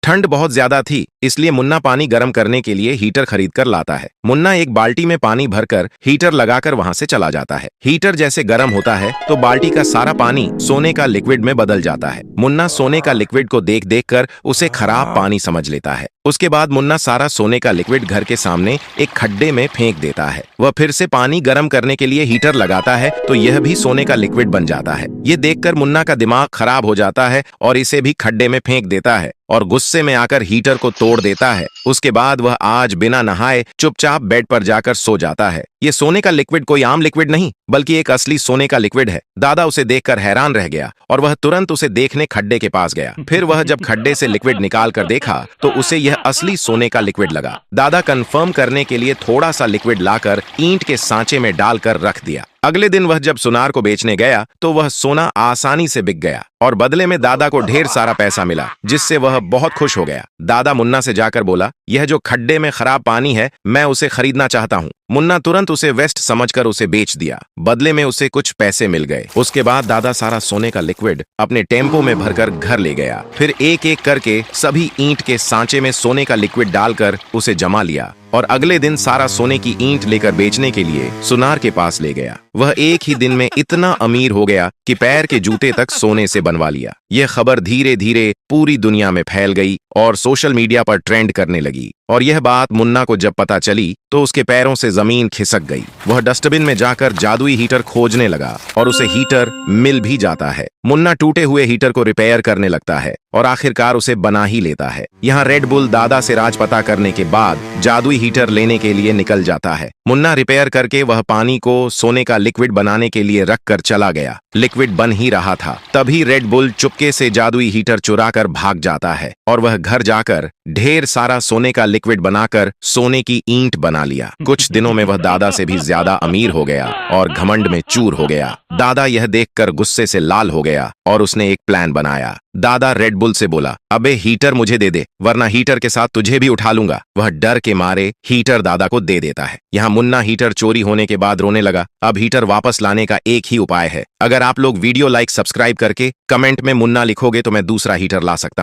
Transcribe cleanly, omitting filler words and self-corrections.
ठंड बहुत ज्यादा थी, इसलिए मुन्ना पानी गर्म करने के लिए हीटर खरीद कर लाता है। मुन्ना एक बाल्टी में पानी भरकर हीटर लगाकर वहां से चला जाता है। हीटर जैसे गर्म होता है तो बाल्टी का सारा पानी सोने का लिक्विड में बदल जाता है। मुन्ना सोने का लिक्विड को देख देख कर उसे खराब पानी समझ लेता है। उसके बाद मुन्ना सारा सोने का लिक्विड घर के सामने एक खड्डे में फेंक देता है। वह फिर से पानी गर्म करने के लिए हीटर लगाता है तो यह भी सोने का लिक्विड बन जाता है। ये देखकर मुन्ना का दिमाग खराब हो जाता है और इसे भी खड्डे में फेंक देता है और गुस्से में आकर हीटर को तोड़ देता है। उसके बाद वह आज बिना नहाए चुपचाप बेड पर जाकर सो जाता है। ये सोने का लिक्विड कोई आम लिक्विड नहीं बल्कि एक असली सोने का लिक्विड है। दादा उसे देखकर हैरान रह गया और वह तुरंत उसे देखने खड्डे के पास गया। फिर वह जब खड्डे से लिक्विड निकाल कर देखा तो उसे यह असली सोने का लिक्विड लगा। दादा कंफर्म करने के लिए थोड़ा सा लिक्विड लाकर ईंट के सांचे में डालकर रख दिया। अगले दिन वह जब सुनार को बेचने गया तो वह सोना आसानी से बिक गया और बदले में दादा को ढेर सारा पैसा मिला, जिससे वह बहुत खुश हो गया। दादा मुन्ना से जाकर बोला, यह जो खड्डे में खराब पानी है मैं उसे खरीदना चाहता हूँ। मुन्ना तुरंत उसे वेस्ट समझकर उसे बेच दिया। बदले में उसे कुछ पैसे मिल गए। उसके बाद दादा सारा सोने का लिक्विड अपने टेम्पो में भरकर घर ले गया। फिर एक एक करके सभी ईंट के सांचे में सोने का लिक्विड डालकर उसे जमा लिया और अगले दिन सारा सोने की ईंट लेकर बेचने के लिए सुनार के पास ले गया। वह एक ही दिन में इतना अमीर हो गया कि पैर के जूते तक सोने से बनवा लिया। यह खबर धीरे धीरे पूरी दुनिया में फैल गई और सोशल मीडिया पर ट्रेंड करने लगी। और यह बात मुन्ना को जब पता चली तो उसके पैरों से जमीन खिसक गई। वह डस्टबिन में जाकर जादुई हीटर खोजने लगा और उसे हीटर मिल भी जाता है। मुन्ना टूटे हुए हीटर को रिपेयर करने लगता है और आखिरकार उसे बना ही लेता है। यहाँ रेड बुल दादा से राज पता करने के बाद जादुई हीटर लेने के लिए निकल जाता है। मुन्ना रिपेयर करके वह पानी को सोने का लिक्विड बनाने के लिए रख कर चला गया। लिक्विड बन ही रहा था, तभी रेड बुल चुपके से जादुई हीटर चुरा कर भाग जाता है और वह घर जाकर ढेर सारा सोने का लिक्विड बनाकर सोने की ईंट बना लिया। कुछ दिनों में वह दादा से भी ज्यादा अमीर हो गया और घमंड में चूर हो गया। दादा यह देखकर गुस्से से लाल हो गया और उसने एक प्लान बनाया। दादा रेड बुल से बोला, अबे हीटर मुझे दे दे वरना हीटर के साथ तुझे भी उठा लूंगा। वह डर के मारे हीटर दादा को दे देता है। यहाँ मुन्ना हीटर चोरी होने के बाद रोने लगा। अब हीटर वापस लाने का एक ही उपाय है। अगर आप लोग वीडियो लाइक सब्सक्राइब करके कमेंट में मुन्ना लिखोगे तो मैं दूसरा हीटर ला सकता हूं।